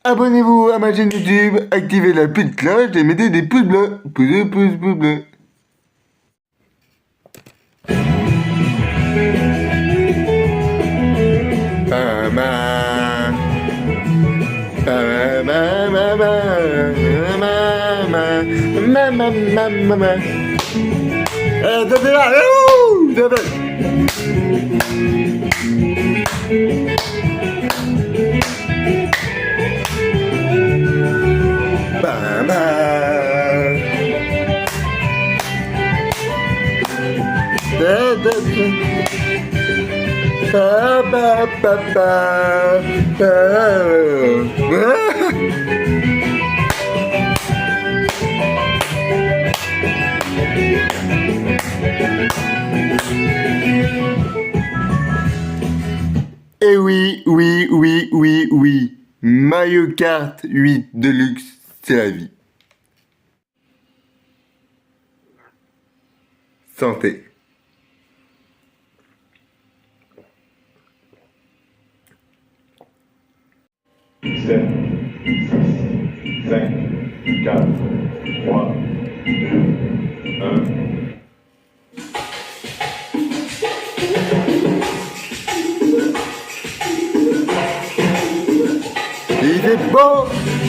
Abonnez-vous à ma chaîne YouTube, activez la petite cloche et mettez des pouces bleus. Pouces bleus. Et oui, Mario Kart 8 Deluxe, c'est la vie. Santé. Sept, 6, 5, 4, 3, 2, 1.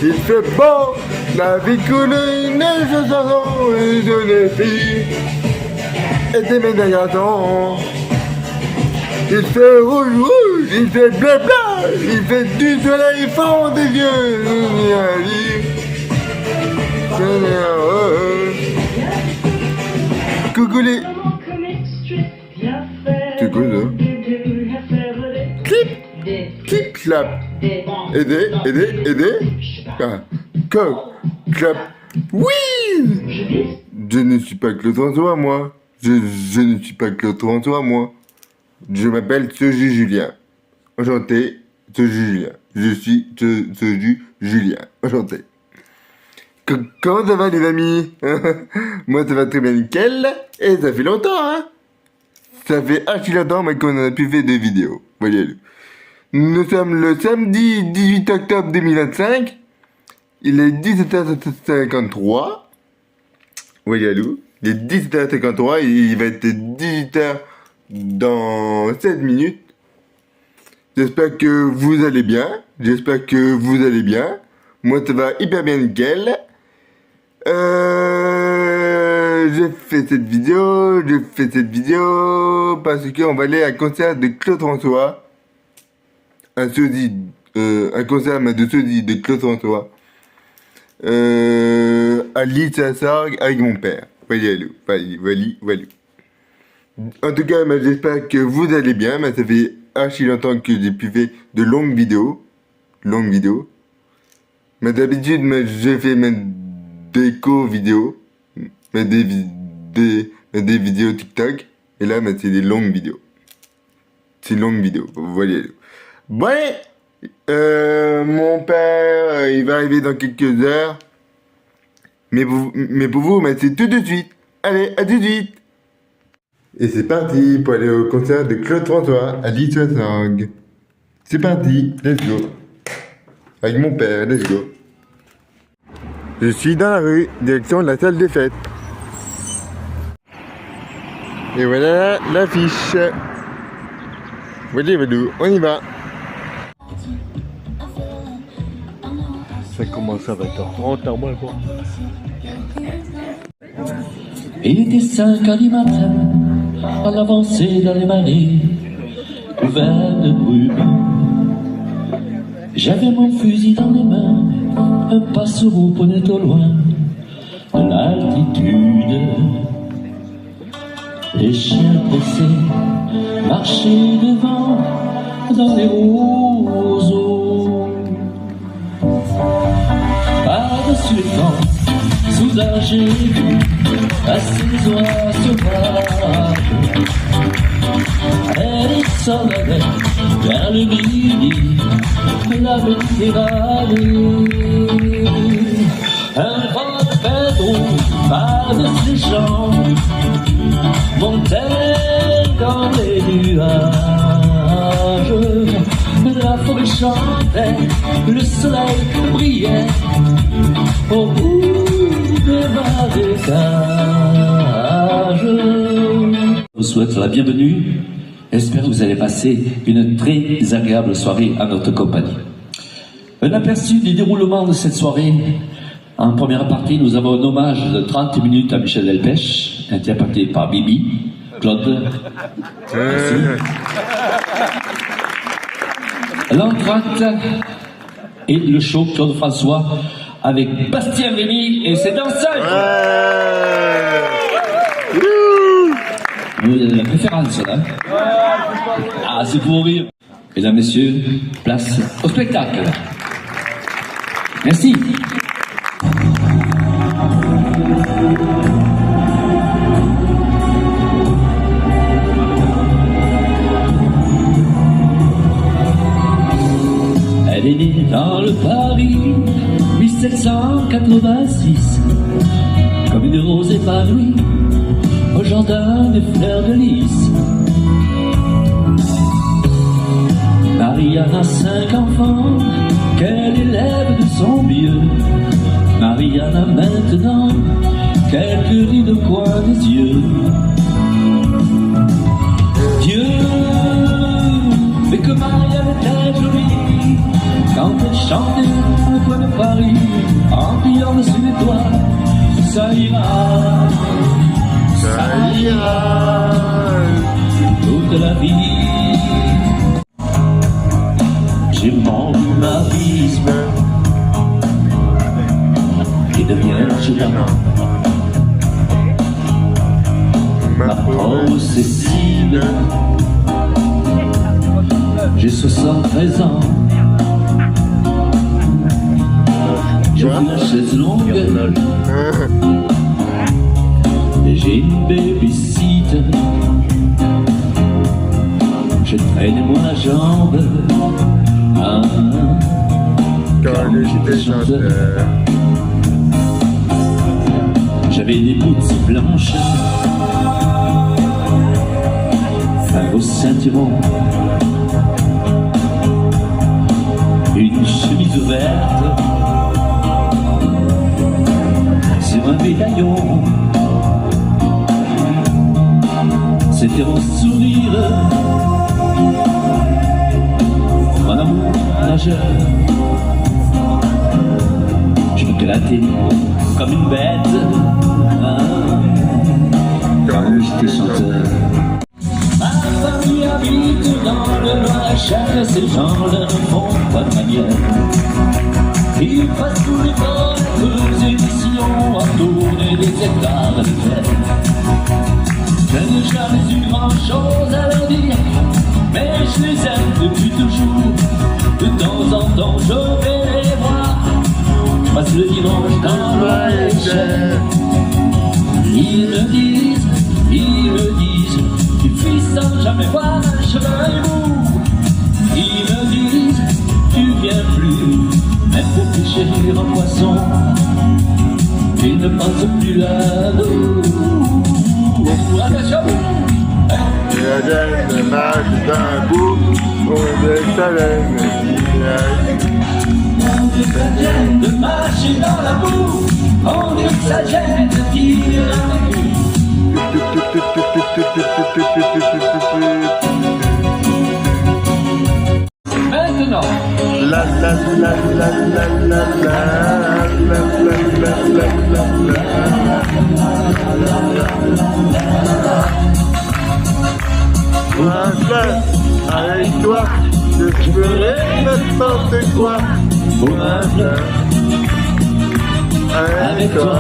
Il fait beau, la vie coule, une neige chanson, de filles et des médailles à temps. Il fait rouge, il fait bleu, il fait du soleil fond des yeux. Coucou les... C'est quoi ça? Clip, clap. Aider. Clap. Oui! Je ne suis pas Claude François, moi. Je ne suis pas Claude François, moi. Je m'appelle Soju Julien. Enchanté, Soju Julien. Je suis Soju Julien. Enchanté. Comment ça va, les amis? Moi, ça va très bien, nickel. Et ça fait longtemps, hein? Ça fait archi longtemps, mais qu'on a pu faire des vidéos. Voyez-le. Nous sommes le samedi 18 octobre 2025. Il est 17h53. Voyez-le. Il est 17h53. Il va être 18h dans 7 minutes. J'espère que vous allez bien. Moi, ça va hyper bien, nickel. J'ai fait cette vidéo parce qu'on va aller à un concert de Claude François. Un concert de sosie de Claude François. À l'Île-Saint-Sorgue avec mon père. Voilà. En tout cas, j'espère que vous allez bien. Ça fait archi longtemps que j'ai pu faire de longues vidéos. Mais d'habitude, j'ai fait des co-vidéos. Des vidéos TikTok. Et là, c'est des longues vidéos. Voilà. Ouais, mon père, il va arriver dans quelques heures. Mais pour vous, c'est tout de suite. Allez, à tout de suite. Et c'est parti pour aller au concert de Claude François à l'Île-Saint-Sorgue. C'est parti, let's go. Avec mon père, let's go. Je suis dans la rue, direction de la salle des fêtes. Et voilà l'affiche. Voilà, on y va. Ça commence à 20h30, normalement. Il était 5 heures du matin, à l'avancée dans les marées, couvert de brume. J'avais mon fusil dans les mains, un passereau ponait au loin de l'altitude. Les chiens pressés marchaient devant dans les roseaux. Par-dessus les camps, sous un j'ai vu à ces oies sauvages. Elle s'en allait vers le midi, la Méditerranée. Un vent de bateau par-dessus les champs montait dans les nuages. la forêt chantait, le soleil brillait au bout des marécages. Je vous souhaite la bienvenue. J'espère que vous allez passer une très agréable soirée à notre compagnie. Un aperçu du déroulement de cette soirée. En première partie, nous avons un hommage de 30 minutes à Michel Delpech, interprété par Bibi, Claude. Merci. L'entracte et le show Claude François avec Bastien Rémy et ses danseurs. Vous avez la préférence là. Ah, c'est pour rire. Mesdames, messieurs, place au spectacle. Merci. Elle est née dans le Paris 1786, comme une rose épanouie au jardin des fleurs de lys. Marianne a 5 enfants qu'elle élève de son mieux. Marianne a maintenant quelques rides au coin des yeux. Dieu, mais que Marianne était jolie quand elle chantait au coin de Paris en pliant dessus les doigts. Ça ira, ça ira toute la vie. J'ai mon rhumatisme qui devient géant. Ma pauvre Cécile, j'ai 73 ans. J'ai pris la chaise longue et j'ai une baby-seat. Je traîne moi la jambe quand j'étais chanteur. J'avais des boots blanches, un beau ceinturon, une chemise ouverte sur un médaillon. C'était mon sourire, mon amour nageur. Je m'éclatais comme une bête quand j'étais chanteur. Ma famille habite dans le Loir-et-Cher, ces gens ne font pas de manière. Ils passent tous les temps des émissions à tourner des hectares de terre. Je n'ai jamais eu grand chose à leur dire, mais je les aime depuis toujours. De temps en temps je vais les voir, je passe le dimanche dans le Loir-et-Cher. Ils me disent, tu fuis sans jamais voir un cheval mou. Ils me disent, tu viens plus, même pour pêcher un poisson. Tu ne penses plus à nous. Attention! La laine marche d'un bout, on est sa laine. On dit que ça gêne de marcher dans la boue. On dit que ça gêne de tirer un coup. Maintenant, La la la la la la la la la la la. Avec toi, je ferai n'importe quoi. pour un fleur, Avec toi,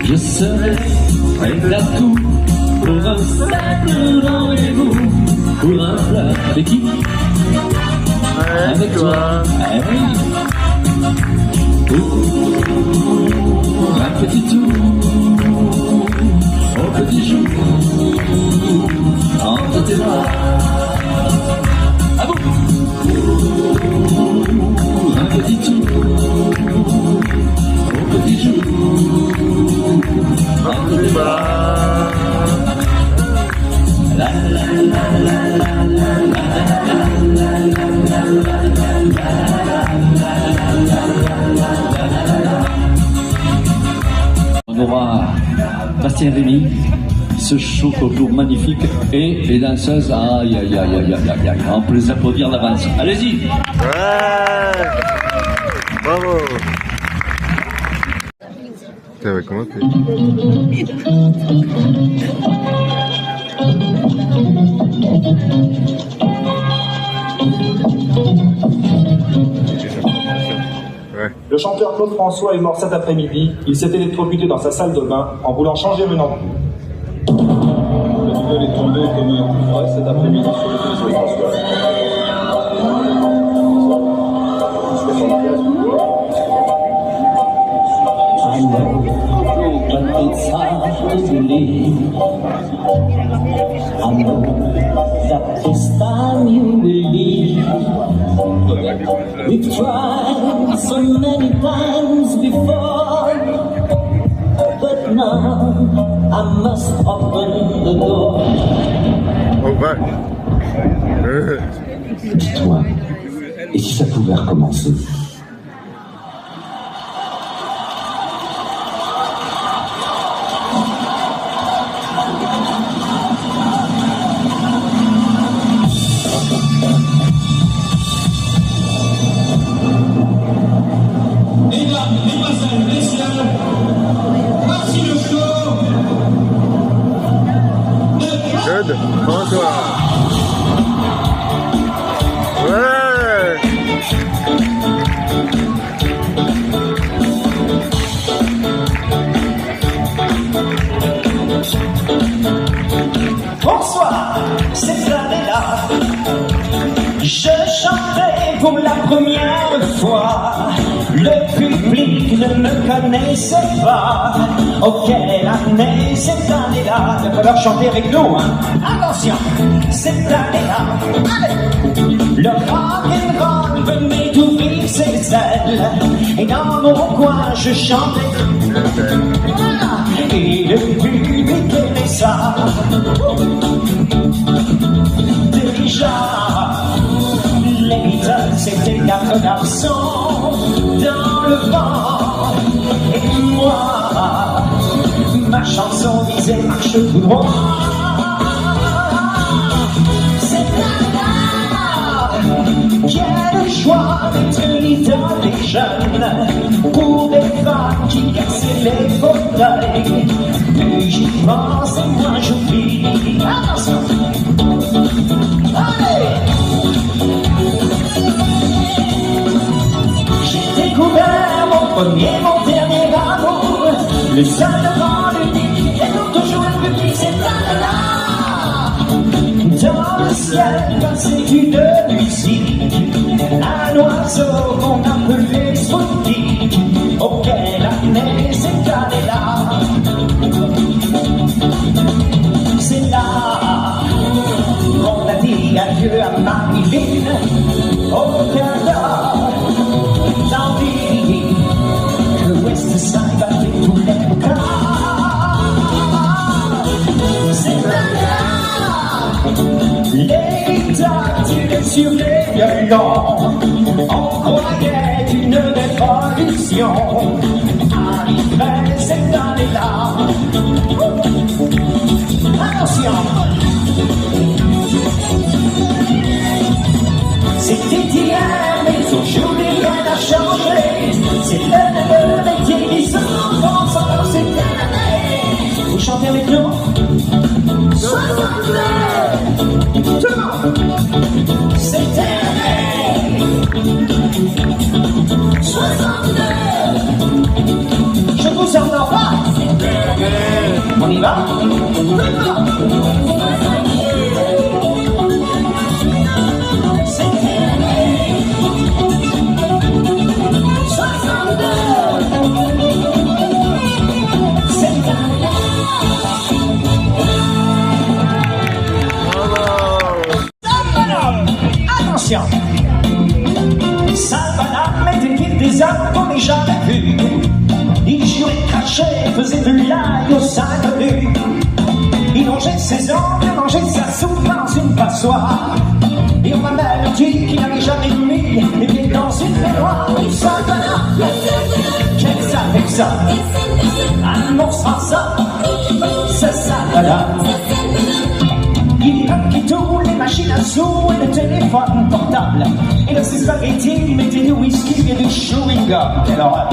je serai prêt à tout pour un simple rendez-vous. Pour un fleur, avec qui? avec toi. Eh oui. Pour un petit tour, au petit jour, entre tes bras. Ah bon? Un petit tour, au petit jour, entre tes bras. La la la la la la la la la. Barbara, Bastien Rémy, ce show autour magnifique et les danseuses, aïe aïe aïe aïe aïe aïe, on peut les applaudir d'avance. Allez-y. Ouais. Bravo. Ça va commencer. Ouais. Le chanteur Claude François est mort cet après-midi. Il s'est électrocuté dans sa salle de bain en voulant changer une ampoule. La nouvelle est tombée comme un coup de cet après-midi sur le téléphone François. I know, but it's hard to believe. I know that this time you will leave. We've tried so many times before, but now I must open the door. On va. Toi, et si ça pouvait recommencer? Claude François. Ouais. Bonsoir, cette année-là, je chantais pour la première fois. Le public ne me connaissait pas. Oh, quelle année, cette année-là. Il va falloir chanter avec nous, hein. Attention, cette année-là, allez. Le rock'n'roll venait d'ouvrir ses ailes. Et dans mon coin, je chantais. Et le public aimait ça. Déjà, les Beatles c'était 4 garçons dans le vent. Et moi, ma chanson disait marche tout droit. C'est là, quelle joie d'être l'idole des jeunes pour des femmes qui cassaient les fauteuils. Plus j'y pense et moins j'oublie. Attention. J'ai découvert mon premier, mon dernier amour. Le seul grand, l'unique, et non toujours le public, c'est là. Dans le ciel, c'est une musique. Un oiseau qu'on appelait Spoutnik. Oh, quelle année, cette année-là. C'est là. On a dit adieu à Marilyn, au Canada, tant pis que West Side battait tous les cas. C'est là, les guitares tiraient sur les violons, on croyait une révolution, arriverait cette année-là. Attention! C'était hier, mais aujourd'hui rien n'a changé. C'est le métier des enfants, alors c'est l'année. Vous chantez avec nous? 62. Tout le monde. C'est l'année. 62. Je vous entends pas. On y va? Attention, Saint-Banam était une des hommes qu'on n'ait jamais vu. Il jurait, crachait, faisait de l'ail au sein de lui. Il longeait ses ongles, mangeait sa soupe dans une passoire. Et on m'a même dit qu'il n'avait jamais mis les pieds dans une baignoire. Saint-Banam, quelle affection. ça. Amour sans ça, c'est ça, voilà. Il qui tourne les machines à sous et le téléphone portable. Et dans ses spaghettis, mettez du whisky et du chewing gum. Quelle horreur!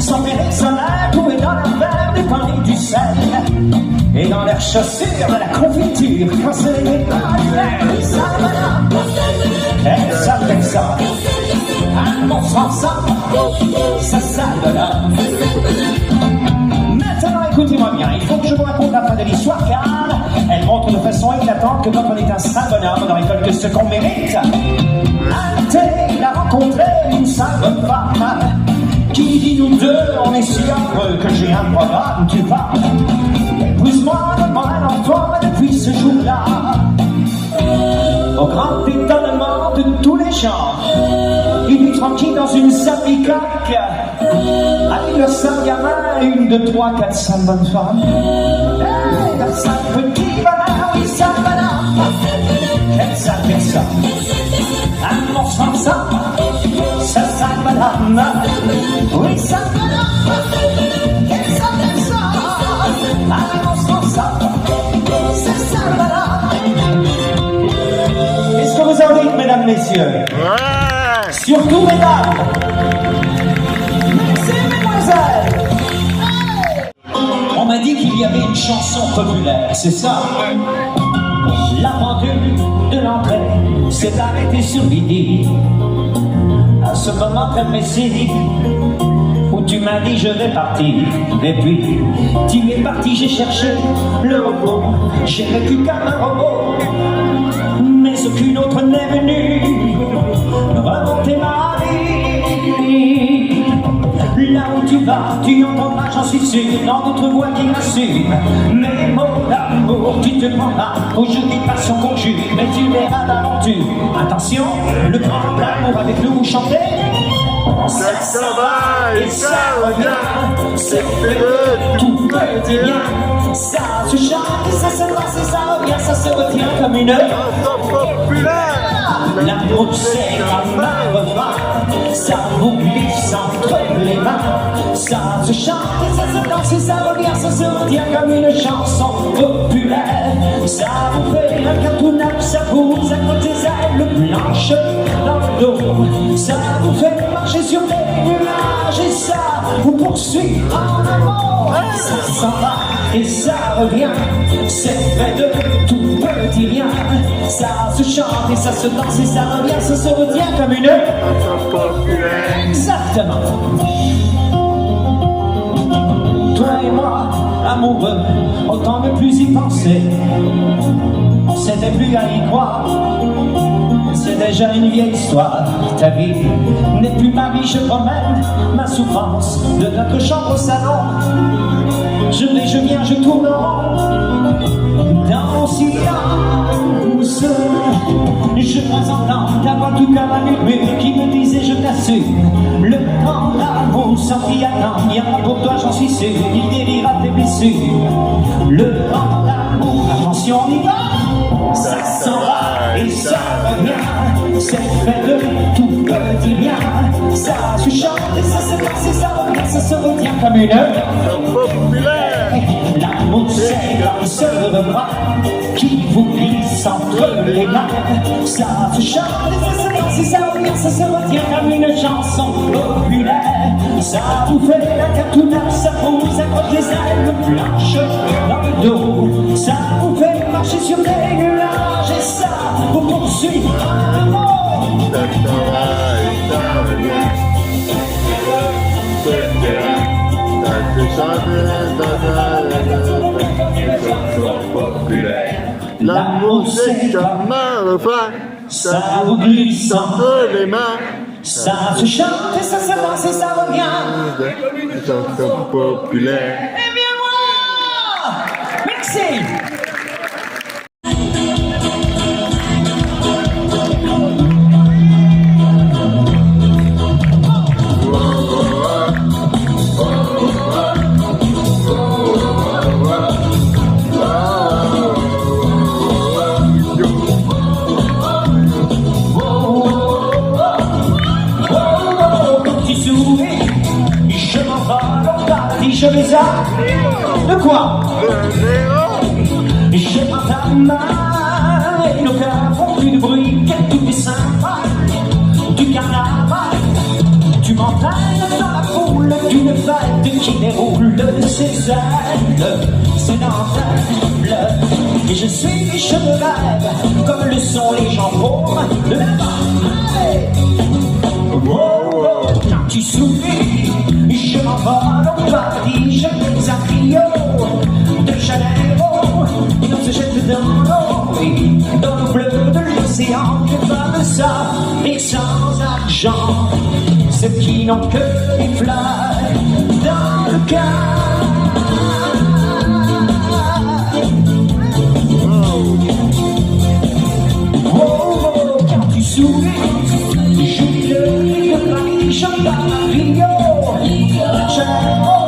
Son personnage trouvé dans la verre du pain et du sel. Et dans leurs chaussures de la confiture, quand c'est les balles, ça va. Et ça fait ça. Amour sans ça, ça voilà. Maintenant, écoutez-moi bien, il faut que je vous raconte la fin de l'histoire car elle montre de façon éclatante que quand on est un sale bonhomme, on récolte ce qu'on mérite. Un thé, il a rencontré une sale bonne femme qui dit nous deux, on est si heureux que j'ai un programme, tu parles. Épouse-moi devant un enfant depuis ce jour-là. Au grand étonnement de tous les gens, il vit tranquille dans une sablicaque avec le seul gamin, une, deux, trois, quatre, cinq bonnes femmes. Et dans cinq petits bonheurs, oui, ça va là. Quel ça. Amour sans ça, ça va là. Oui, ça va là. Quel ça. Amour sans ça, ça va là. Qu'est-ce que vous en dites, mesdames, messieurs? Ouais. Surtout, mesdames. Merci, mesdemoiselles. On m'a dit qu'il y avait une chanson populaire, c'est ça? La pendule de l'entrée s'est arrêtée sur midi. À ce moment très précis où tu m'as dit je vais partir. Et puis tu es parti, j'ai cherché le robot. J'ai vécu comme un robot, mais aucune autre n'est venue remonter ma vie. Là où tu vas, tu entendras, j'en suis sûr, dans d'autres voix qui m'assument. Mes mots d'amour, tu te prendras aujourd'hui par son conjure, mais tu verras l'aventure. Attention, le grand amour avec nous chanter. Ça va et ça revient, c'est fait de tout petit bien. Ça se chante et ça se lance et ça revient, ça se retient comme une chanson populaire. L'amour c'est comme un refrain, ça vous glisse entre les mains. Ça se chante et ça se danse et ça revient, ça se retient comme une chanson populaire. Ça vous fait un cartonnage, ça vous accroche des ailes blanches dans le dos. Ça vous fait marcher sur des nuages et ça vous poursuit en amour. Ça s'en va et ça revient, c'est fait de tout petit bien. Ça se chante et ça se danse et ça revient, ça se retient comme une chanson populaire. Exactement. Toi et moi, amoureux, autant ne plus y penser. On s'était plus à y croire. C'est déjà une vieille histoire. Ta vie n'est plus ma vie, je promène ma souffrance de notre chambre au salon. Je vais, je viens, je tourne en rond dans mon silence. Je crois entendre ta voix tout comme un murmure qui me disait je t'assume. Le temps d'amour sans t'y attendre, il y en a pour toi j'en suis sûr. Il guérira tes blessures. Le temps d'amour, attention on y va. Ça s'en va et ça revient, c'est fait de tout petit bien. Ça se chante et ça se danse et ça revient, ça se retient comme une chanson populaire. L'amour c'est comme ce refrain qui vous glisse entre les mains. Ça se chante et ça se danse et ça revient, ça se retient comme une chanson populaire. Ça vous fait la cartonnage, ça vous accroche les ailes blanches dans le dos. Ça vous fait marcher sur des nuages et ça vous poursuit en amour. L'amour c'est comme un refrain, ça vous glisse entre les mains. Ça se chante et ça se danse et ça revient. Chanson populaire. Eh bien moi, merci. Je m'envole au je les a. De quoi? Je prends ta main et nos cœurs font plus de bruit. Quel tout est sympa du carnaval. Tu m'entraînes dans la foule d'une fête qui déroule ses ailes, ses dentelles. Et je suis je me rêve comme le sont les gens pauvres de la main. Oh, oh, quand tu souris, je m'envole au paradis, je vais à Rio de Janeiro, et on se jette dans l'eau, oui, dans le bleu de l'océan, que pas de ça, et sans argent, ceux qui n'ont que des fleurs dans le cœur. Oh, oh, quand tu souris, j'oublie le lit de Paris, je pars à Rio, Janeiro,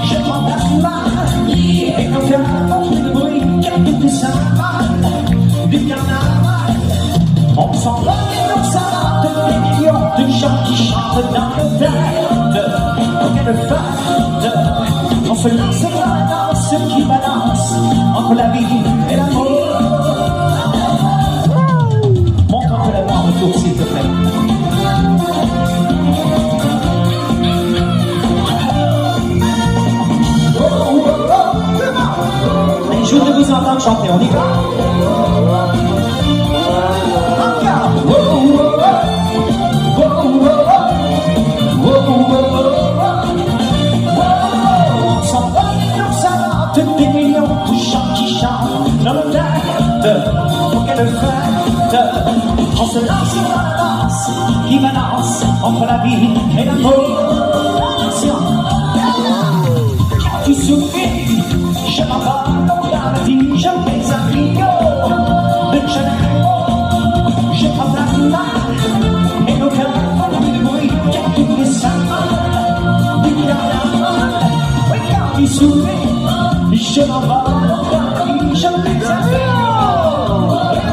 je prends ta main, et nos cœurs font de bruit, car tout est sympa, du carnaval. On s'envole et on s'arrête, des millions de gens qui chantent dans le tête. Quelle fête, on se lance dans la danse qui balance entre la vie et l'amour. Montre un peu la main en retour, s'il te plaît. Oh, oh, oh, oh. Et je voudrais vous entendre chanter, on y va. Encore. Oh, oh, oh. Oh, oh, oh. Oh, oh, oh. On s'envole et on s'arrête, des millions de gens qui chantent dans le tête. Pour quelle fête, on se lance dans la danse qui balance entre la vie et l'amour. Quand tu souris, je m'envole au paradis, je vais à Rio de Janeiro, je prends ta main et nos cœurs font plus de bruit, car tout est sympa du carnaval. Oui, quand tu souris, je m'envole au paradis, je vais à Rio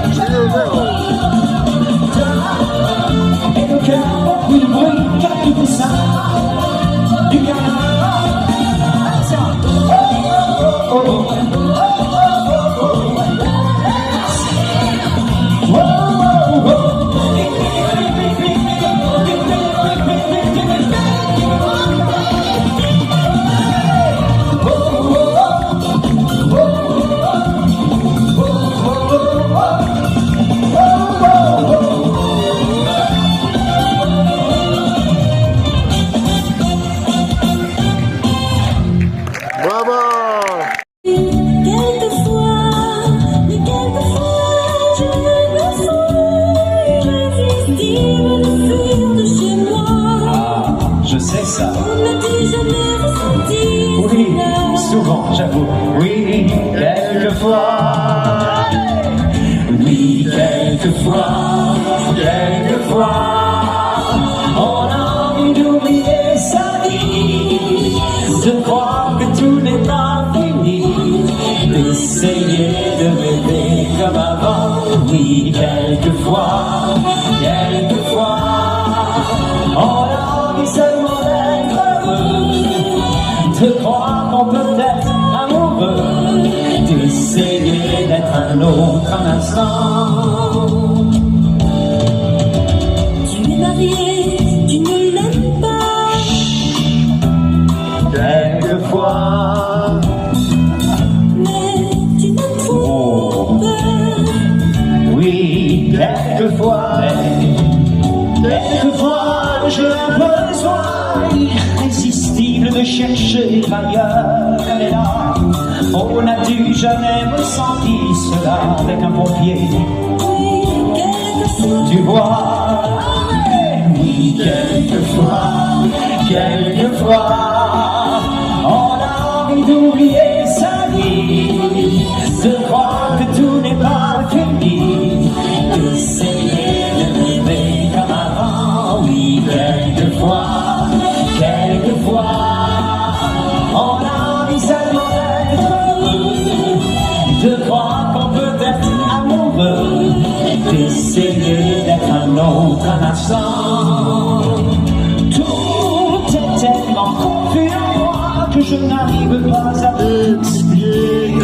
de Janeiro. Et nos cœurs font plus de bruit, car tout est sympa du carnaval. Oh, oh, oh, Bravo! Quelquefois, mais quelquefois, je me sens irrésistible de fuir de chez moi. Ah, je sais ça. On n'a-t-il jamais ressenti Oui, cela? souvent, j'avoue. Oui, quelquefois. Oui, quelquefois. Quelquefois. On a envie d'oublier sa vie, de croire que tout n'est pas fini, d'essayer de rêver comme avant. Oui, quelquefois. Quelquefois. On a envie seulement d'être heureux, de croire qu'on peut être amoureux, d'essayer d'être un autre un instant. Tu es marié, tu ne l'aimes pas. Quelquefois. Mais tu n'as trop peur. Oui, quelquefois. Quelquefois, j'ai un besoin irrésistible de chercher ailleurs. Elle est là. On n'a-tu jamais ressenti cela avec un pompier? Oui, quelquefois. Tu vois, oui, quelquefois, quelquefois, on a envie d'oublier sa vie, de croire que tout n'est pas fini, d'essayer de rêver comme avant. Oui, quelquefois, quelquefois, on a envie seulement d'être heureux, de croire qu'on peut être amoureux, d'essayer d'être un autre un instant. Tout est tellement confus en moi que je n'arrive pas à expliquer.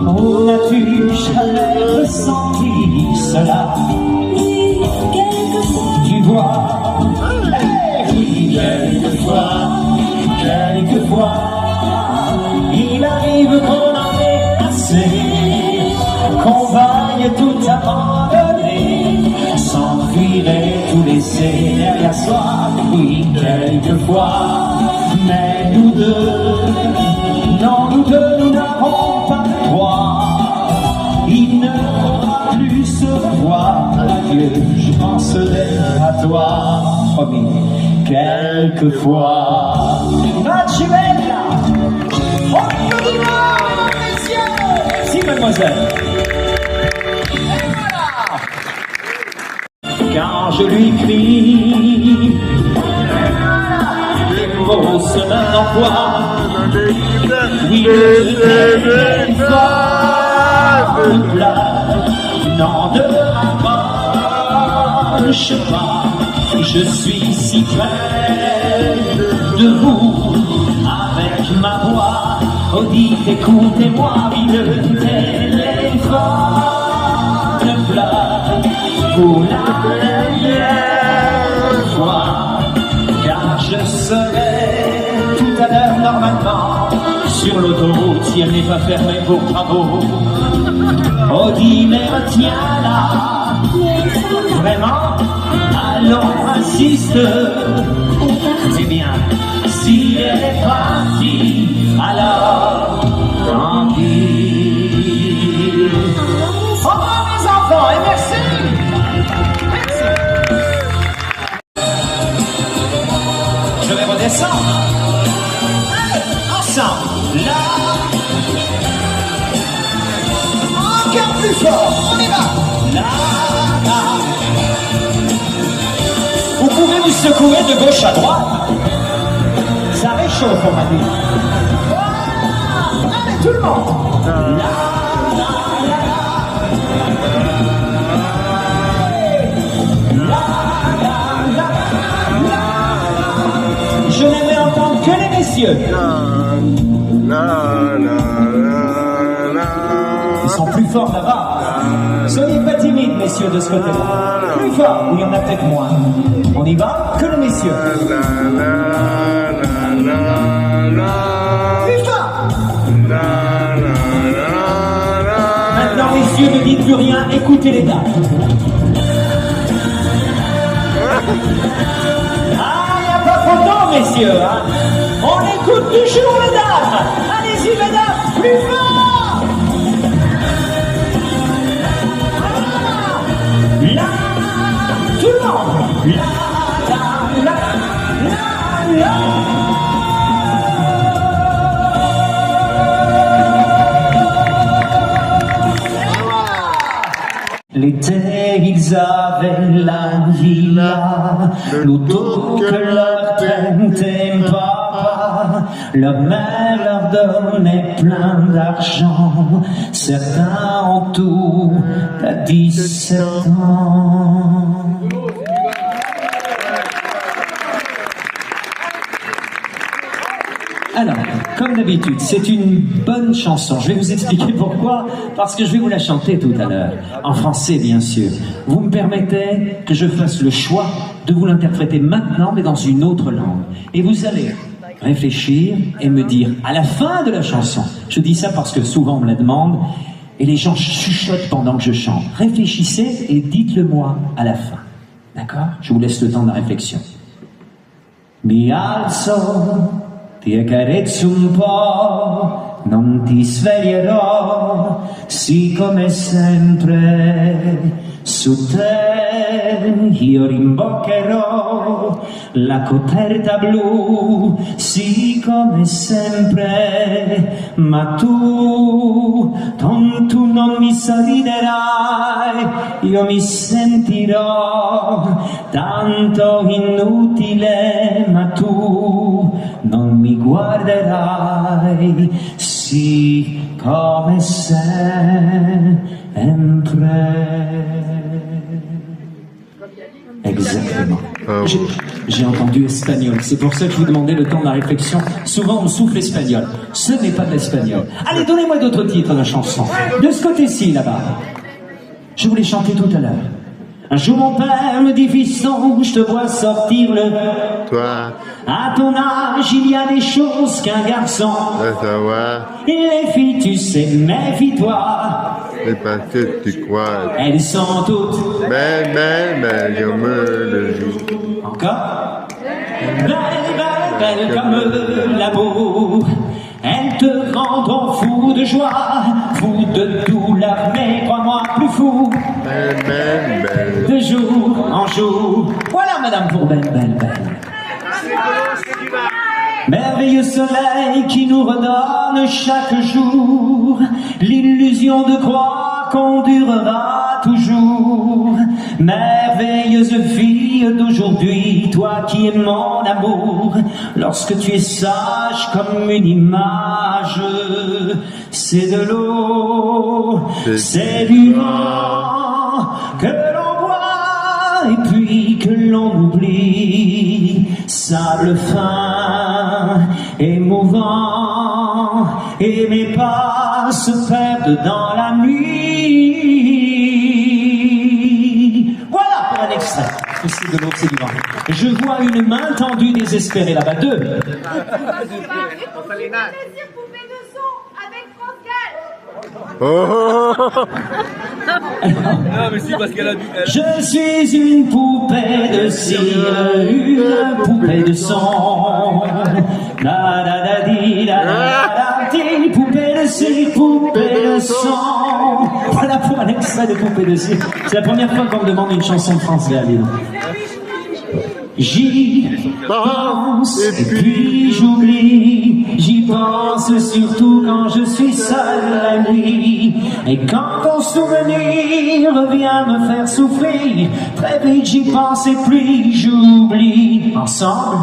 Oh, n'as-tu jamais ressenti cela? Oui, quelquefois, Tu vois, oui, quelquefois, il arrive qu'on en ait assez, qu'on vaille tout abandonner, s'enfuir et tout laisser derrière soi. Oui, quelquefois, mais nous deux, non, nous deux, nous n'avons pas le droit. Il ne faudra plus se voir. Adieu, je penserai à toi. Promis, quelquefois. Match bella. On applaudit, messieurs. Si, mademoiselle. Et voilà. Quand je lui crie, les mots se n'emploient. Oui, je n'en rapproche pas, je suis si près de vous, avec ma voix, oh dites écoutez-moi, oui le téléphone pleure pour la dernière fois, car je serai tout à l'heure normalement sur l'autoroute si elle n'est pas fermée pour travaux. Oh dis mais retiens là, vraiment, allons insiste. Eh bien, si elle est partie, alors tant pis. Au revoir mes enfants et merci. Je vais redescendre. Allez, ensemble, là. Encore plus fort, on y va. Là, là. Vous pouvez vous secouer de gauche à droite. Ça réchauffe, on m'a dit. Voilà. Allez, tout le monde. Là, là, là, là. Là, là, là, là. Je n'aimais entendre que les messieurs. Ils sont plus forts là-bas. Soyez pas timides, messieurs, de ce côté-là. Plus fort, ou il y en a peut-être moins. On y va, que les messieurs. Plus fort. Maintenant, messieurs, ne dites plus rien, écoutez les dames. Ah, il n'y a pas photo, messieurs. Hein. On écoute toujours les dames. Allez-y, mesdames, plus fort. Là, tout le monde. Là, là, là, là, là. L'été, ils avaient la villa, l'auto que leur tentait papa. Leur mère leur donnait plein d'argent. Certains ont tout à 17 ans. Alors, comme d'habitude, c'est une bonne chanson. Je vais vous expliquer pourquoi. Parce que je vais vous la chanter tout à l'heure. En français, bien sûr. Vous me permettez que je fasse le choix de vous l'interpréter maintenant, mais dans une autre langue. Et vous allez réfléchir et me dire, à la fin de la chanson, je dis ça parce que souvent on me la demande, et les gens chuchotent pendant que je chante. Réfléchissez et dites-le moi à la fin. D'accord? Je vous laisse le temps de la réflexion. Mi alzo, ti accarezzo un po', non ti sveglierò, sì come sempre, su te io rimboccherò la coperta blu, sì come sempre, ma tu non mi sorriderai, io mi sentirò tanto inutile, ma tu non mi guarderai, sì come sempre. Exactement. Ah oui. J'ai entendu espagnol, c'est pour ça que je vous demandais le temps de la réflexion. Souvent on souffle espagnol, ce n'est pas de l'espagnol. Allez, donnez-moi d'autres titres de chansons. De ce côté-ci, là-bas. Je voulais chanter tout à l'heure. Un jour mon père me dit, fiston, je te vois sortir le... Toi, À ton âge, il y a des choses qu'un garçon... va savoir, Les filles, tu sais, méfie-toi. c'est parce que tu crois. Elles sont toutes... Belle, comme le jour. Encore belle comme l'amour. Elles te rendront fou de joie, fou de douleur, mais crois-moi plus fou. Belle. De jour en jour. Voilà, madame, pour belle. Merveilleux soleil qui nous redonne chaque jour l'illusion de croire qu'on durera toujours. Merveilleuse fille d'aujourd'hui, toi qui es mon amour, lorsque tu es sage comme une image, c'est de l'eau, c'est du vent que l'on boit et puis que l'on oublie. Sable fin, émouvant, et mes pas se perdent dans la nuit. Voilà pour un extrait. C'est de l'eau, c'est du vent. Je vois une main tendue désespérée là-bas. Deux. Plaisir poupée de son avec France Gall. Ah, mais si, parce qu'elle a dû. Je suis une poupée de cire, une poupée de son. La la la di la la la di, poupée de cire, poupée de son. Voilà pour un extrait de poupée de cire. C'est la première fois qu'on me demande une chanson de France Gall. J'y pense et puis j'oublie. J'y pense surtout quand je suis seul la nuit. Et quand ton souvenir revient me faire souffrir, très vite j'y pense et puis j'oublie. Ensemble,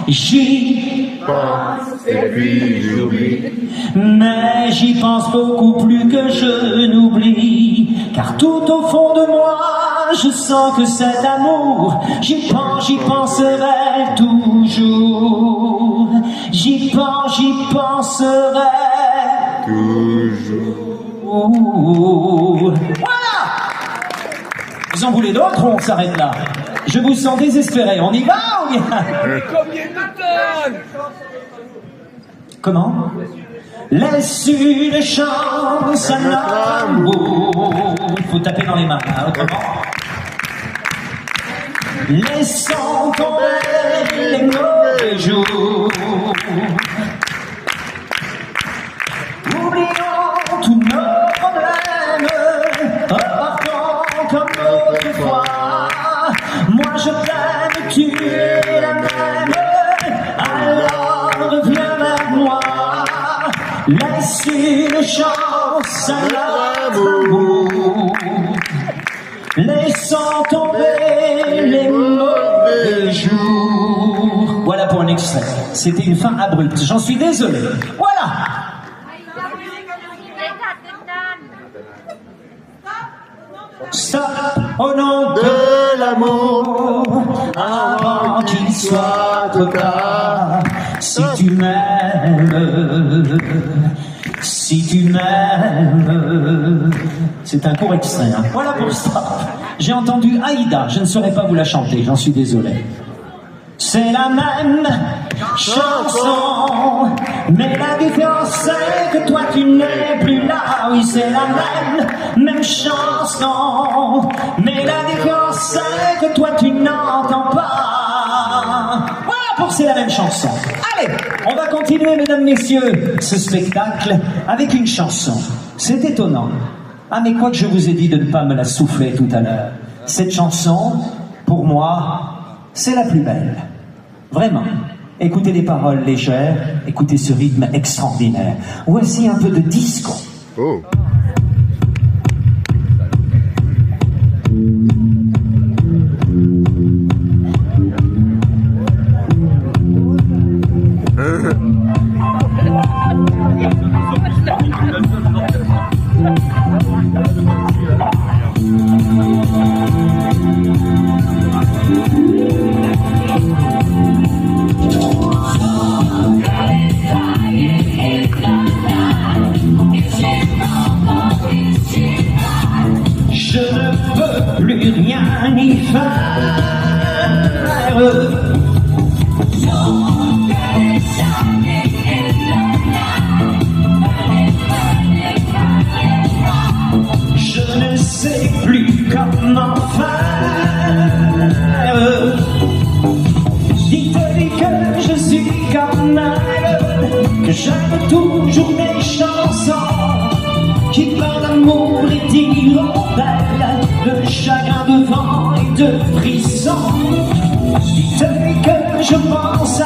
j'y Pense et puis j'oublie. mais j'y pense beaucoup plus que je n'oublie. Car tout au fond de moi, je sens que cet amour, j'y penserai toujours. J'y penserai Toujours. Voilà. Vous en voulez d'autres ou on s'arrête là? Je vous sens désespéré. On y va ou bien? Combien de tonnes? Comment? Laisse une chance à notre amour. Faut taper dans les mains, hein, autrement. Laissons tomber les mauvais jours. Oublions tous nos problèmes. Repartons comme autrefois. Moi je t'aime, tu es la même. Alors reviens vers moi. Laisse une chance à notre amour. Laissons tomber les mauvais jours. Voilà pour un extrait. C'était une fin abrupte. J'en suis désolé. Voilà. Stop au nom de l'amour avant qu'il soit trop tard. Si tu m'aimes, si tu m'aimes. C'est un court extrait, hein. Voilà pour ça. J'ai entendu Aïda, je ne saurais pas vous la chanter, j'en suis désolé. C'est la même chanson, mais la différence c'est que toi tu n'es plus là. Oui, c'est la même chanson, mais la différence c'est que toi tu n'entends pas. Voilà pour c'est la même chanson. Allez, on va continuer, mesdames, messieurs, ce spectacle avec une chanson. C'est étonnant. Ah, mais quoi que je vous ai dit de ne pas me la souffler tout à l'heure. Cette chanson, pour moi, c'est la plus belle. Vraiment. Écoutez les paroles légères, écoutez ce rythme extraordinaire. Voici un peu de disco. Oh. mammifères. Je ne sais plus comment faire. Dites-lui que je suis comme elle, que j'aime toujours mes chansons qui parlent d'amour et d'hirondelles, de chagrin, de vent et de frissons. Dites-lui que je pense à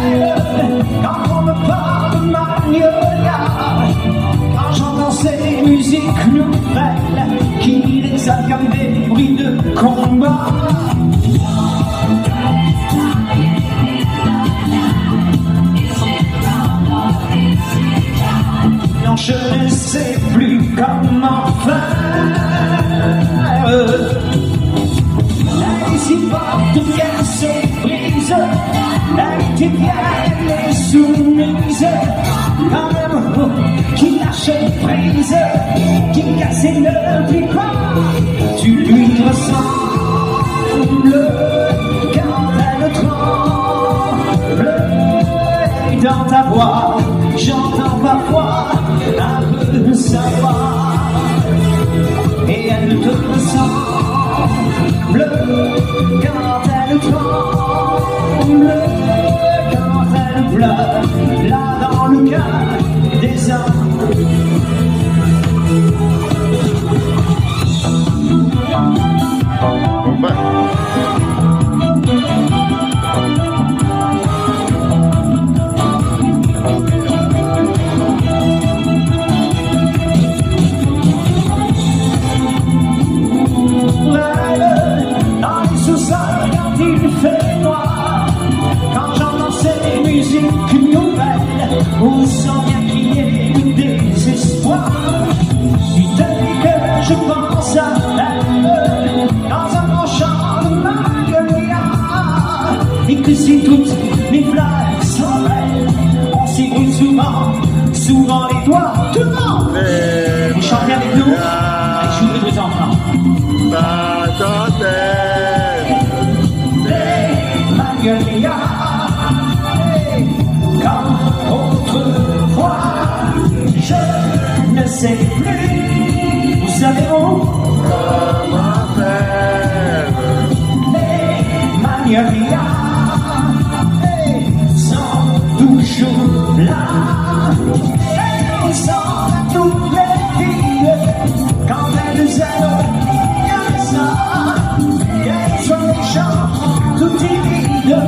elle quand on me parle de Magnolia, quand j'entends ces musiques nouvelles qui les acclament des bruits de combat. Non, je ne sais plus comment faire. Elle supporte bien ses prises, elle était bien et soumise, un amour qui lâche prise, qui casse et ne plie pas. Tu lui ressembles quand elle tremble, et dans ta voix j'entends parfois un peu sa voix, et elle te ressemble quand elle tremble, quand elle pleure, là dans le cœur des hommes. On sent bien qu'il y a du désespoir. Dites-lui que je pense à elle dans un grand champ de magnolia, et que si toutes les fleurs sont belles, on s'y brûle souvent les doigts. Tout le monde, vous chantez avec nous, et jouez vos enfants. Les magnolias, comme autrefois, je ne sais plus, vous savez comment faire. Les magnolias sont toujours là, et sont à toutes les filles quand elles aiment ça, qu'elles soient méchantes, tout timides,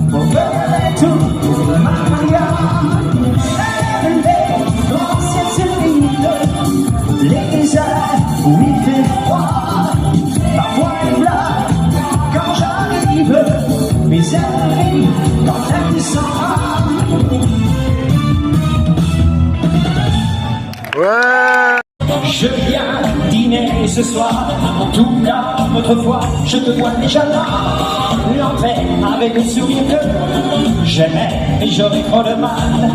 pour faire tout. Les heures où il fait froid, parfois elle pleure quand j'arrive, mais elle rit quand elle s'en va. Ouais. Je viens dîner ce soir, en tout cas autrefois, je te vois déjà là, l'entrée avec le sourire que j'aimais, et j'aurais trop de mal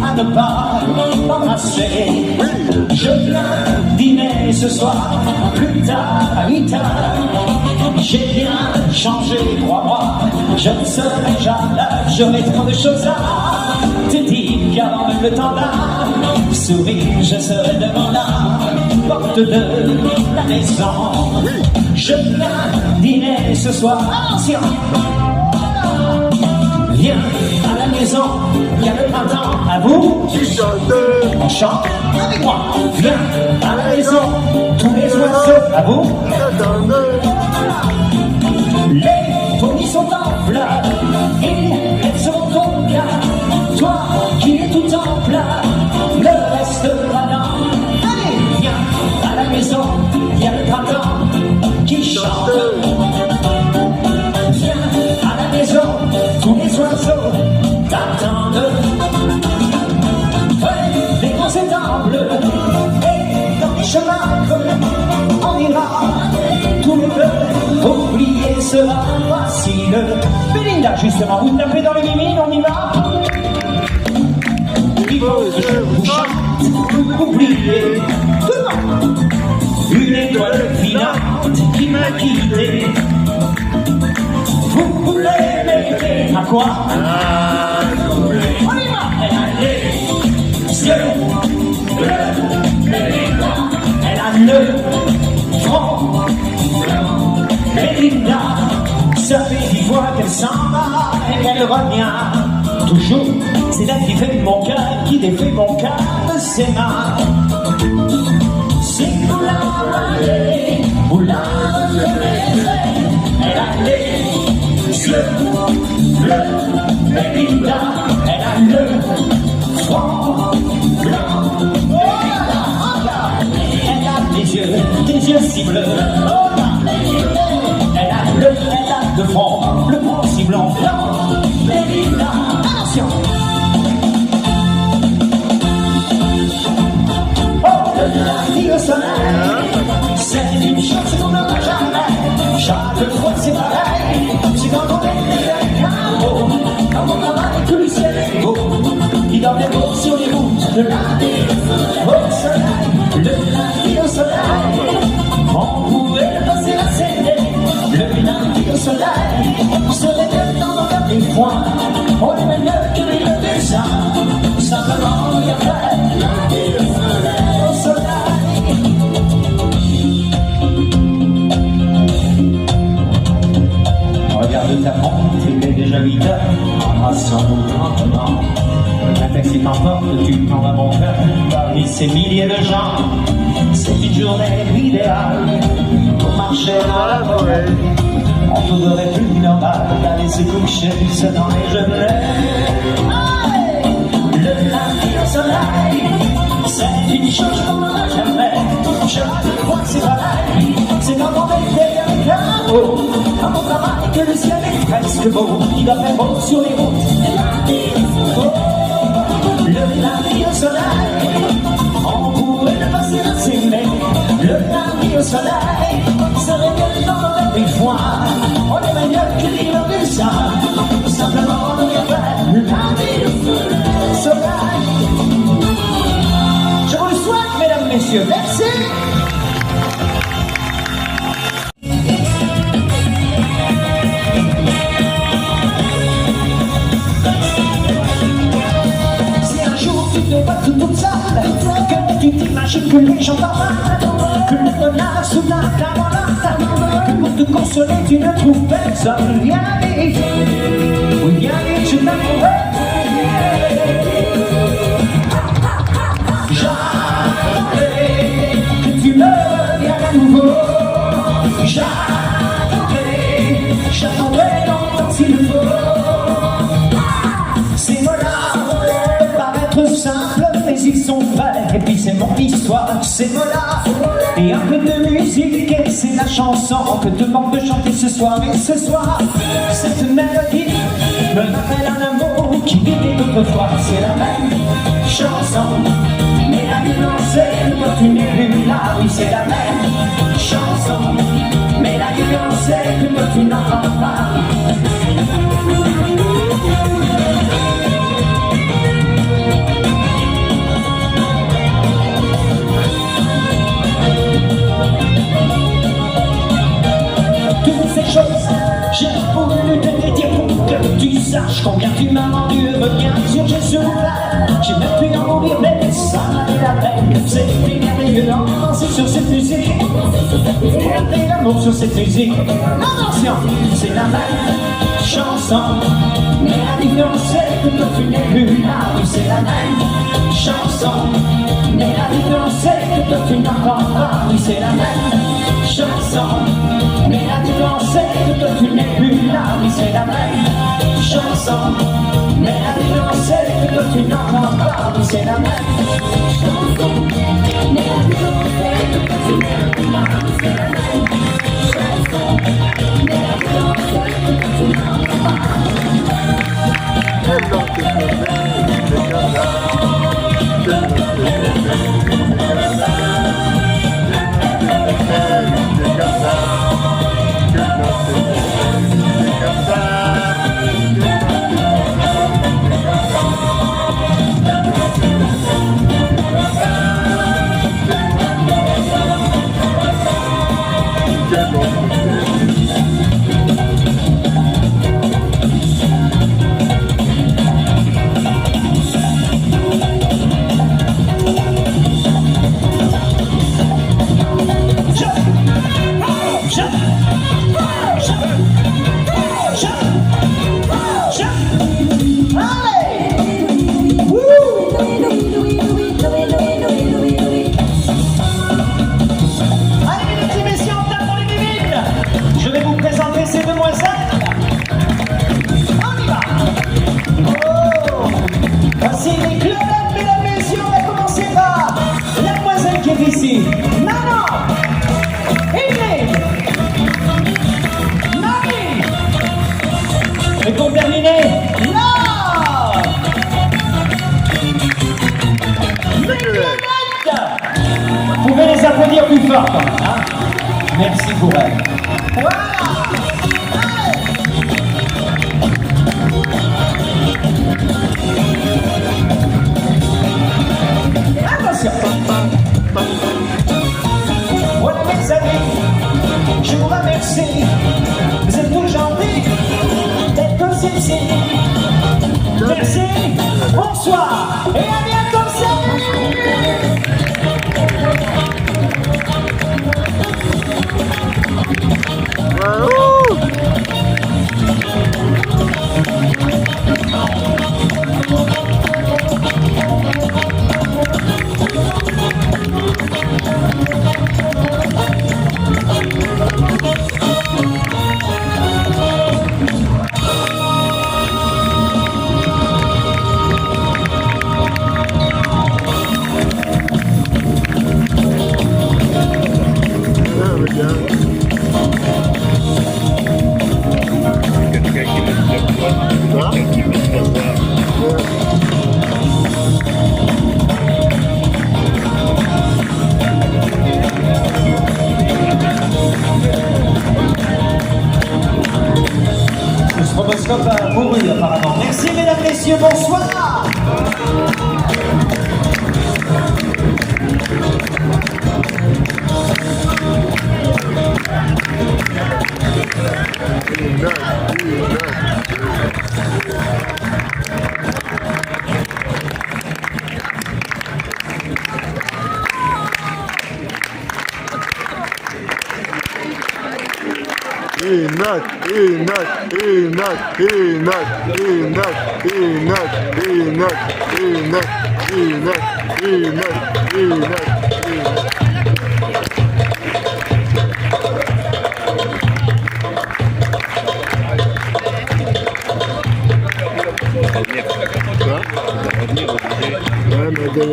à ne pas m'embrasser. Je viens dîner ce soir, plus tard à 8 heures, j'ai bien changé, crois-moi, je ne serai jamais, j'aurai trop de choses à te dire, qu'avant même le temps d'un sourire, je serai devant la porte de la maison. Je viens dîner ce soir, attention, viens à la maison, il y a le printemps, à vous, on chante avec moi. Viens à la maison, tous les oiseaux, à vous, les folies sont en fleurs, elles sont au cas, toi qui es tout en plat, le restera dans. Allez, viens à la maison, il y a le printemps qui chante. Viens à la maison, tous les oiseaux t'attendent. Les grands étangs bleus, et dans les chemins creux, on ira tout le bleu, oublier cela, voici le Belinda, justement, vous tapez dans les mimines, on y va. Il faut que je vous chante, oubliez, une étoile filante qui m'a me quitter. Vous pouvez m'aider à quoi? On y va! Elle a les yeux bleus, elle a le front blanc. Belinda, ça fait 10 fois qu'elle s'en va et qu'elle revient. Toujours, c'est elle qui fait mon cœur, qui défait mon cœur de ses mains. Si vous la voyez, vous la reconnaîtrez. Elle a les yeux bleus, Belinda, elle a le front blanc. Belinda, elle a des yeux si bleus. Elle a le front si blanc. Belinda, attention. Le soleil, c'est une chose qu'on n'aura jamais. Chaque fois c'est pareil, c'est quand on est là-haut, quand on travaille que le ciel est beau. Il donne les mots sur les routes de la vie au soleil, le lundi au soleil. On pouvait passer la scène, le lundi au soleil. Se réveille dans nos derniers points, on est meilleur que les deux déjà. Simplement on y a fait lundi au soleil. Regarde ta montre, il est déjà 8 heures. Embrassons-nous lentement. Un taxi t'emporte, tu prends à mon cœur. Parmi ces milliers de gens, c'est une journée idéale pour marcher dans la forêt. On trouverait plus normal d'aller se coucher seul dans les genoux. Le lundi au soleil, c'est une chose qu'on n'aura jamais. Chaque fois que c'est pareil, c'est quand on est derrière le carreau. À mon travail que le ciel est presque beau. Il doit faire beau sur les routes. Le lundi au soleil, on pourrait le passer à s'aimer. Le lundi au soleil, se réveille dans nos rêves des fois. On est meilleur que les gens du ça. Simplement on y a fait le lundi au soleil. Je vous le souhaite, mesdames, messieurs. Merci. Toute seule, que tu t'imagines que les gens t'emmènent, que le bonheur sous la camarade, que pour te consoler tu ne trouves personne. Viens vite, oui viens vite, je t'attendrai. J'attendrai que tu me reviennes à nouveau. J'attendrai longtemps s'il le faut. Ces mots-là peuvent paraître simples, mais ils sont vrais, et puis c'est mon histoire. Ces mots-là, et un peu de musique, et c'est la chanson que te demande de chanter ce soir. Et ce soir, cette mélodie me rappelle un amour qui vivait autrefois. C'est la même chanson, mais la nuance est que tu n'es plus là. Oui, c'est la même chanson, mais la nuance est que tu n'entends pas. Toutes ces choses, j'ai voulu te les dire pour que tu saches combien tu m'as rendu heureux. Bien sûr, j'ai souffert, j'ai même pu en mourir, mais ça valait la peine. C'était merveilleux danser sur cette musique, et l'amour sur cette musique. Attention, c'est la même chanson, mais la différence c'est que tu n'es plus là. Oui, c'est la même chanson, mais la différence c'est que tu n'entends pas. Oui, c'est la même chanson, mais la différence c'est que tu n'es plus là. Oui, c'est la même chanson, mais la différence c'est que tu n'entends pas. Oui, c'est la même chanson, mais la différence c'est que tu n'es plus là. Oui, c'est la même chanson, mais la différence c'est que tu n'entends pas. ici. Manon, Ingrid, Marie. Et pour terminer, Laure. Vous pouvez les applaudir plus fort quand même, hein? Merci pour elle. Voilà. Attention. Voilà mes amis, je vous remercie. Vous êtes tous gentils d'être ici. Merci, bonsoir et à bientôt. Pour eux, apparemment. Merci mesdames, messieurs, bonsoir.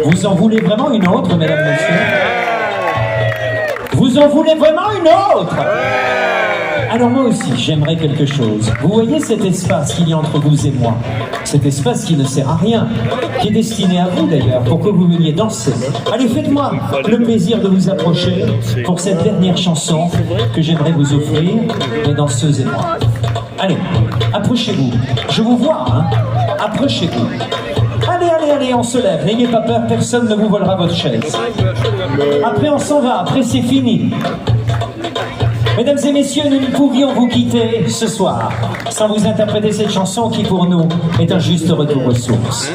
Vous en voulez vraiment une autre, mesdames, messieurs? Vous en voulez vraiment une autre? Alors moi aussi, j'aimerais quelque chose. Vous voyez cet espace qu'il y a entre vous et moi? Cet espace qui ne sert à rien, qui est destiné à vous d'ailleurs, pour que vous veniez danser. Allez, faites-moi le plaisir de vous approcher pour cette dernière chanson que j'aimerais vous offrir, les danseuses et moi. Allez, approchez-vous. Je vous vois, hein? Approchez-vous. Allez, allez, allez, on se lève. N'ayez pas peur, personne ne vous volera votre chaise. Après, on s'en va. Après, c'est fini. Mesdames et messieurs, nous ne pouvions vous quitter ce soir sans vous interpréter cette chanson qui, pour nous, est un juste retour aux sources.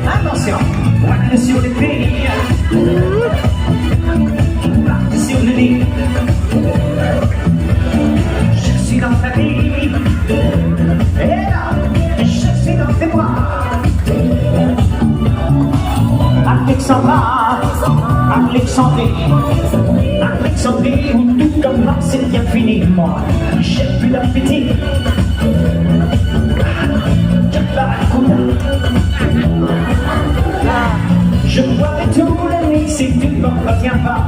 Attention, voilà sur les pays, sur le lit, je suis dans ta vie, et là, je suis dans tes bras. Alexandra, Alexandrie, Alexandrie, où tout commence, c'est bien fini, moi, j'ai plus d'appétit. Je boirai tout le nid si tu ne m'appartiens pas.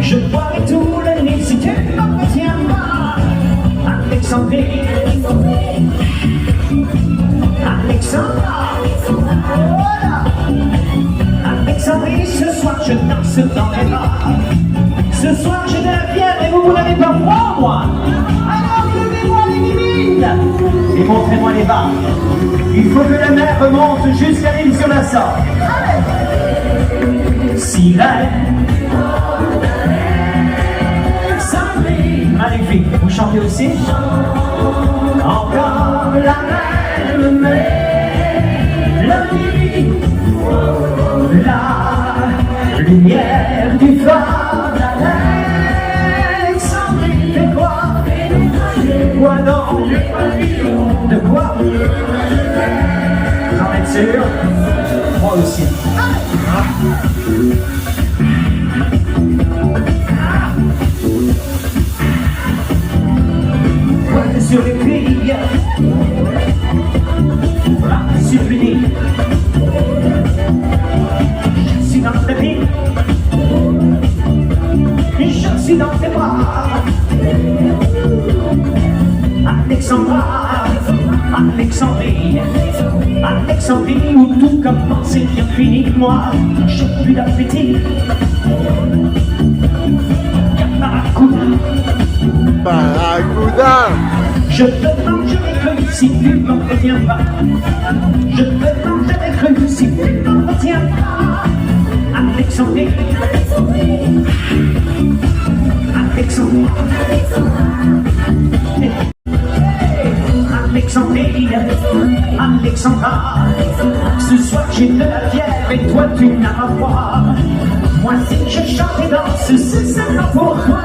Je boirai tout le nid si tu ne m'appartiens pas. Alexandrie, Alexandra, voilà. Alexandrie, ce soir je danse dans les bras. Ce soir j'ai de la fièvre et vous n'avez pas froid, moi. Alors levez-moi les mimides et montrez-moi les barres. Il faut que la mer remonte jusqu'à l'île sur la Sorgue. Sirène, magnifique. Vous chantez aussi? Encore la même, mais le La lumière du phare d'Alexandrie fait quoi? Quoi donc? De quoi? J'en êtes sûr? Moi aussi. Pointe sur les filles, c'est fini. Je suis dans ta vie, je suis dans tes bras. Alexandra, Alexandrie, Alexandrie où tout commence et bien fini. Moi, j'ai plus d'appétit. Barracuda. Je te mangerai cru si tu m'en retiens pas. Je te mangerai cru si tu m'en retiens pas. Alexandrie, Alexandrie, Alexandrie, Alexandra. Ce soir j'ai de la fièvre et toi tu n'as pas froid. Moi si je chante et danse, c'est seulement pour toi.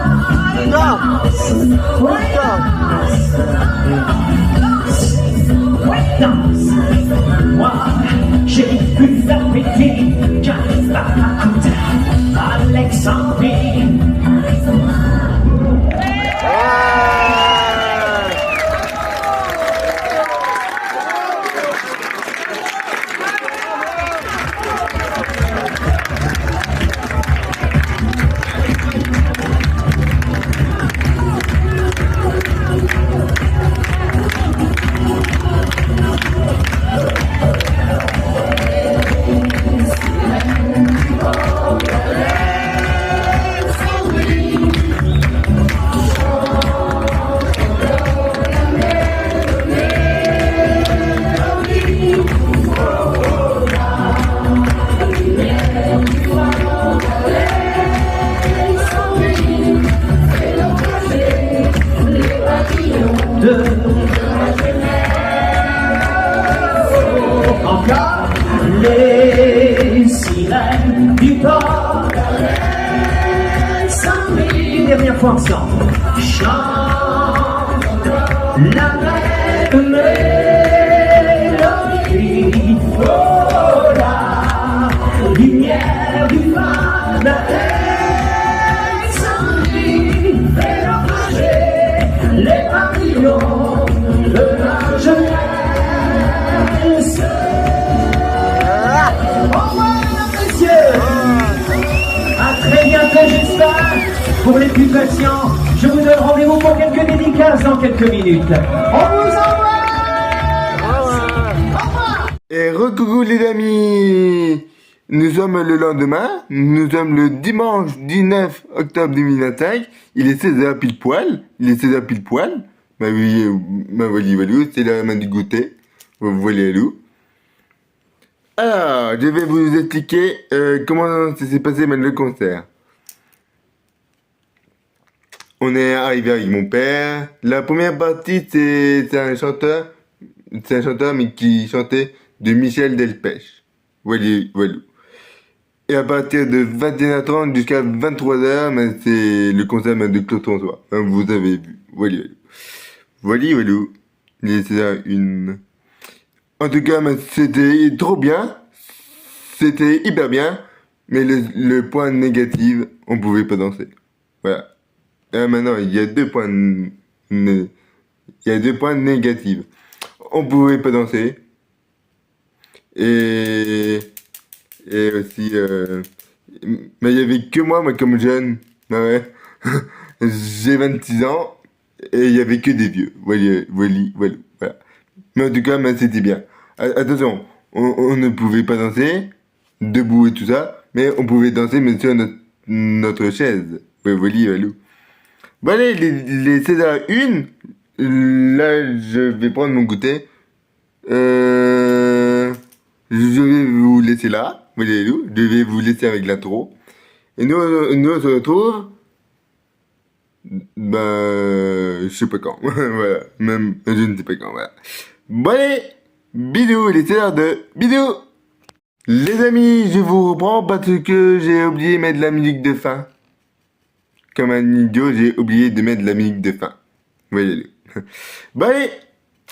Danse, ouais, danse, danse, ouais, danse. Moi j'ai plus d'appétit qu'un barracuda. Alexandrie. Encore les sirènes du port d'Alexandrie. Une dernière fois ensemble. Chante la même mélodie. Oh la lumière du phare d'Alexandrie fait naufrager les pavillons de la jeunesse. Au revoir, messieurs. À très bientôt, j'espère. Pour les plus patients, je vous donne rendez-vous pour quelques dédicaces dans quelques minutes. On vous envoie. Au revoir. Et recoucou les amis. Nous sommes le lendemain, nous sommes le dimanche 19 octobre 2025, il est 16h pile poil, bah oui, voilà, c'est la main du goûter, voilà, loup. Alors, je vais vous expliquer comment ça s'est passé le concert. On est arrivé avec mon père, la première partie c'est un chanteur mais qui chantait de Michel Delpech, voilà. Et à partir de 21h30 jusqu'à 23h, c'est le concert de Claude François. Vous avez vu. Voilà. C'est une... En tout cas, c'était trop bien. C'était hyper bien. Mais le point négatif, on pouvait pas danser. Voilà. Et maintenant, il y a deux points négatifs. On pouvait pas danser. Et aussi, mais il y avait que moi comme jeune, ouais. J'ai 26 ans, et il y avait que des vieux, voilà. Mais en tout cas, c'était bien. Attention, on ne pouvait pas danser, debout et tout ça, mais on pouvait danser, mais sur notre chaise, voilà. Bon allez, les 16h01, là, je vais prendre mon goûter, je vais vous laisser là. Je vais vous laisser avec l'intro. Et nous on se retrouve. Je sais pas quand. Voilà. Même, je ne sais pas quand. Voilà. Bon allez, bisous, il est l'heure de bisous. Les amis, je vous reprends parce que j'ai oublié de mettre la musique de fin. Comme un idiot, j'ai oublié de mettre la musique de fin. Voyez-le. Bon allez,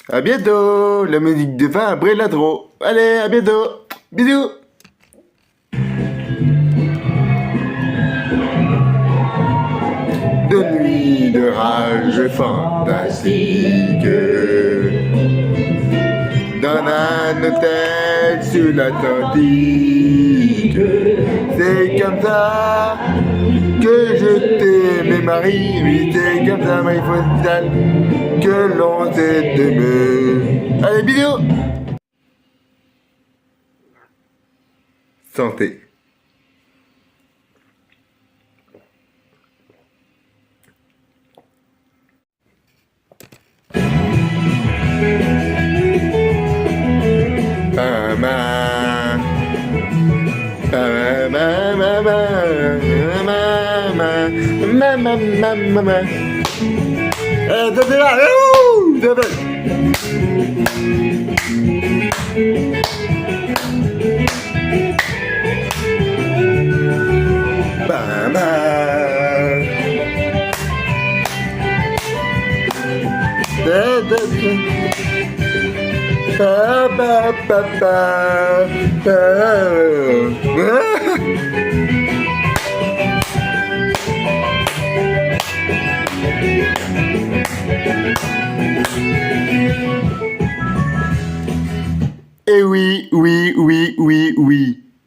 à bientôt. La musique de fin après l'intro. Allez, à bientôt. Bisous. De nuit de rage fantastique, dans un hôtel sur l'Atlantique. C'est comme ça que je t'aimais Marie, oui c'est comme ça Marie Faustale que l'on s'est aimé. Allez bisous. Santé. Et oui,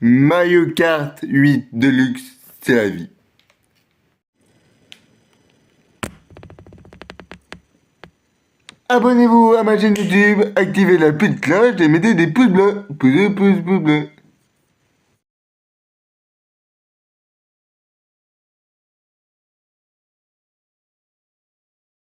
Mario Kart 8 Deluxe, c'est la vie. Abonnez-vous à ma chaîne YouTube, activez la petite cloche et mettez des pouces bleus. Pouces bleus.